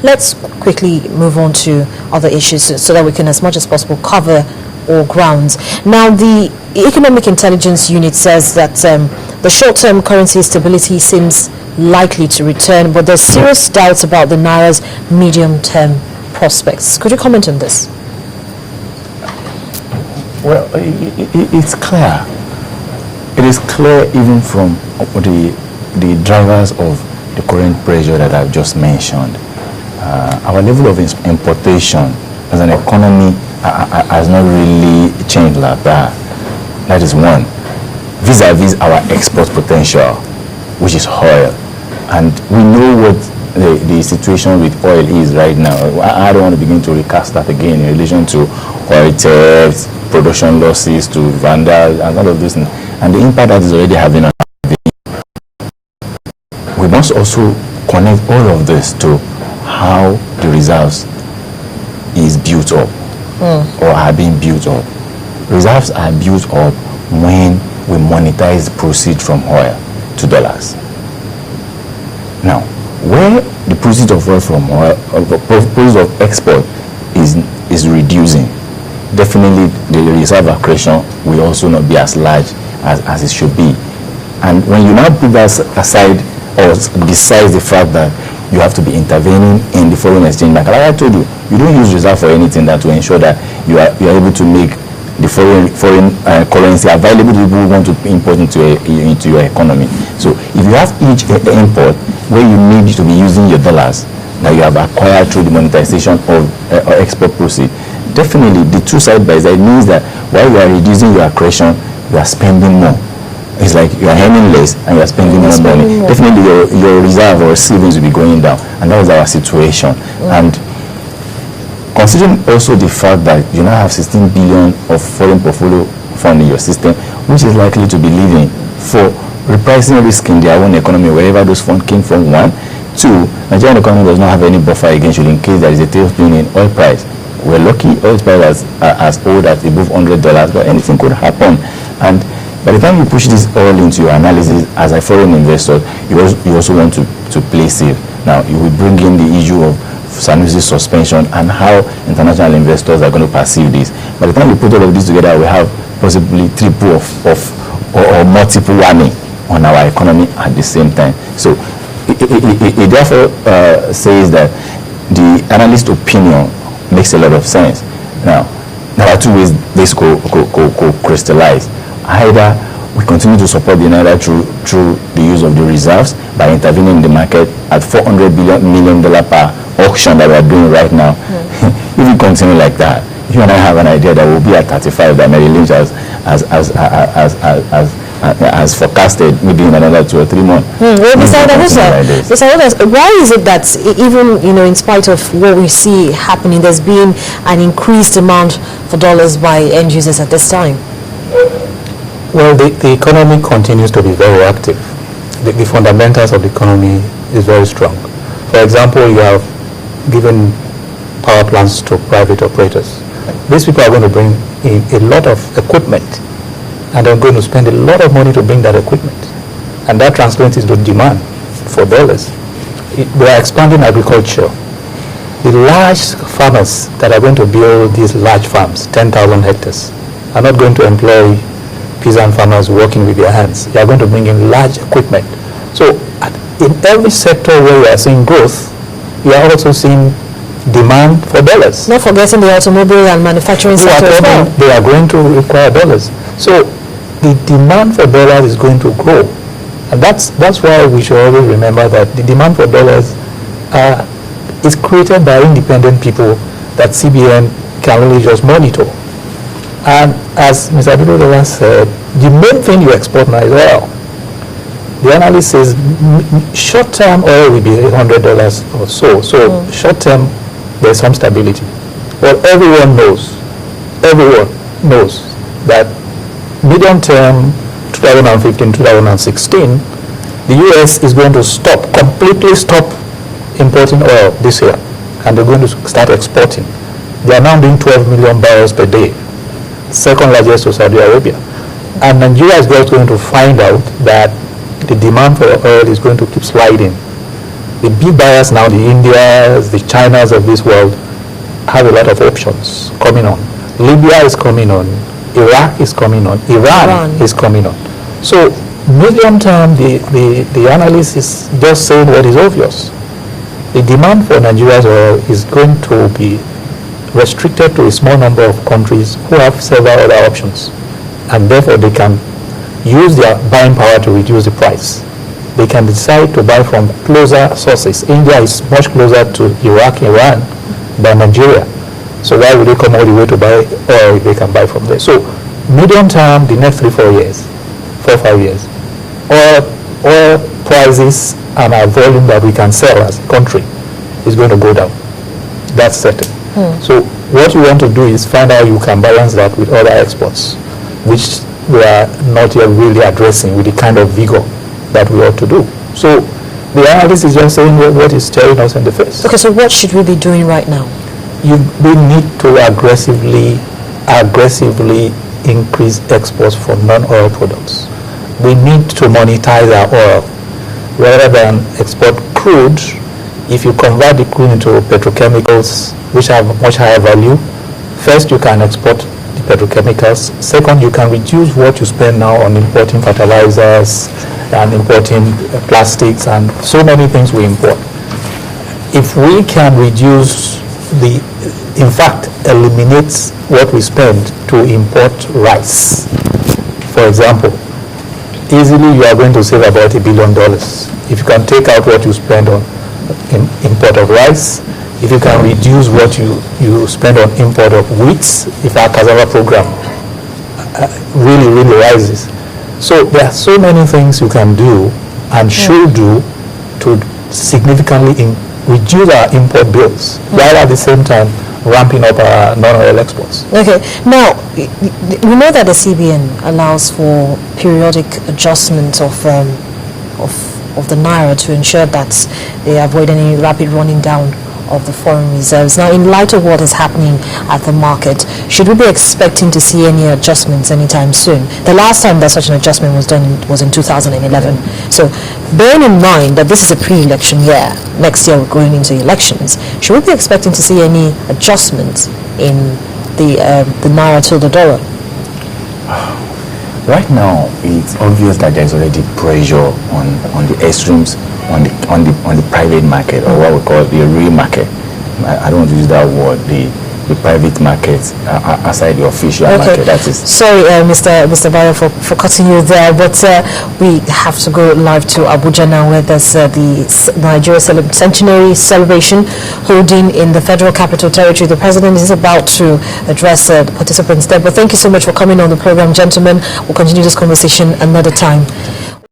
let's quickly move on to other issues so that we can, as much as possible, cover all grounds. Now, the Economic Intelligence Unit says that the short-term currency stability seems likely to return, but there's serious doubts about the Naira's medium-term prospects. Could you comment on this? Well, it's clear. It is clear even from the drivers of the current pressure that I've just mentioned. Our level of importation as an economy has not really changed like that. That is one. Vis-a-vis our export potential, which is oil. And we know what the situation with oil is right now. I don't want to begin to recast that again in relation to oil thefts, production losses, to vandals, and all of those things. And the impact that is already having on our economy. We must also connect all of this to how the reserves is built up or are being built up. Reserves are built up when we monetize the proceeds from oil to dollars. Now, where the proceeds of oil from oil, proceeds of export is reducing, definitely the reserve accretion will also not be as large as it should be. And when you now put that aside, or besides the fact that you have to be intervening in the foreign exchange market, like I told you, you don't use reserve for anything that to ensure that you are able to make the foreign currency available to people who want to import into your economy. So if you have each import where you need to be using your dollars that you have acquired through the monetization of export proceeds, definitely the two side by side means that while you are reducing your accretion, you are spending more. It's like you are earning less and you are spending more money. Definitely your reserve or savings will be going down, and that is our situation. And considering also the fact that you now have 16 billion of foreign portfolio fund in your system, which is likely to be leaving for repricing risk in their own economy wherever those funds came from, one. Two, Nigerian economy does not have any buffer against you in case there is a tailspin in oil price. We're lucky oil price as old as above $100, but anything could happen. And by the time you push this all into your analysis as a foreign investor, you also want to play safe. Now, you will bring in the issue of Sanusi's suspension and how international investors are going to perceive this. By the time you put all of this together, we have possibly triple or multiple whammy on our economy at the same time. So it therefore says that the analyst opinion makes a lot of sense. Now, there are two ways this could crystallize. Either we continue to support the Naira through the use of the reserves by intervening in the market at $400 million per auction that we are doing right now. If we continue like that, you and I have an idea that we'll be at 35 that Mary Lynch as forecasted maybe in another 2 or 3 months. Well, Mr. Odahusa, why is it that even in spite of what we see happening, there's been an increased demand for dollars by end users at this time? Well, the economy continues to be very active. The fundamentals of the economy is very strong. For example, you have given power plants to private operators. These people are going to bring in a lot of equipment, and they're going to spend a lot of money to bring that equipment. And that translates into demand for dollars. They are expanding agriculture. The large farmers that are going to build these large farms, 10,000 hectares, are not going to employ peasant farmers working with their hands. They are going to bring in large equipment. So in every sector where we are seeing growth, we are also seeing demand for dollars. Not forgetting the automobile and manufacturing sector as well. They are going to require dollars. So the demand for dollars is going to grow. And that's why we should always remember that the demand for dollars is created by independent people that CBN can only just monitor. And as Mr. Adedola said, the main thing you export now is oil. The analyst says short-term oil will be $100 or so. So short-term, there's some stability. But everyone knows that medium-term, 2015, 2016, the U.S. is going to completely stop importing oil this year. And they're going to start exporting. They are now doing 12 million barrels per day. Second largest to Saudi Arabia. And Nigeria is going to find out that the demand for oil is going to keep sliding. The big buyers now, the Indias, the Chinas of this world, have a lot of options coming on. Libya is coming on, Iraq is coming on, Iran is coming on. So medium term, the analyst is just saying what is obvious. The demand for Nigeria's oil is going to be restricted to a small number of countries who have several other options, and therefore they can use their buying power to reduce the price. They can decide to buy from closer sources. India is much closer to Iraq, Iran than Nigeria. So why would they come all the way to buy oil if they can buy from there? So medium term, the next 3-4 years, 4-5 years, oil prices and our volume that we can sell as a country is going to go down. That's certain. So what you want to do is find out you can balance that with other exports, which we are not yet really addressing with the kind of vigor that we ought to do. So the analyst is just saying what is staring us in the face. Okay, so what should we be doing right now? We need to aggressively increase exports for non-oil products. We need to monetize our oil rather than export crude. If you convert the crude into petrochemicals, which have much higher value, first you can export the petrochemicals. Second, you can reduce what you spend now on importing fertilizers and importing plastics and so many things we import. If we can reduce in fact, eliminate what we spend to import rice, for example, easily you are going to save about $1 billion. If you can take out what you spend on import of rice, if you can reduce what you spend on import of wheat, if our cassava program really rises. So there are so many things you can do and should do to significantly reduce our import bills, while at the same time ramping up our non-oil exports. Okay, now we know that the CBN allows for periodic adjustment of the naira to ensure that they avoid any rapid running down of the foreign reserves. Now, in light of what is happening at the market, should we be expecting to see any adjustments anytime soon? The last time that such an adjustment was done was in 2011. So, bearing in mind that this is a pre-election year, next year we're going into elections, should we be expecting to see any adjustments in the naira to the dollar? Right now, it's obvious that there's already pressure on the extremes, on the private market, or what we call the real market. I don't want to use that word. The private market outside the official market. That is. Sorry, Mr. Bayo, for cutting you there, but we have to go live to Abuja now, where there's the Nigeria Centenary celebration holding in the Federal Capital Territory. The President is about to address the participants there. But thank you so much for coming on the program, gentlemen. We'll continue this conversation another time.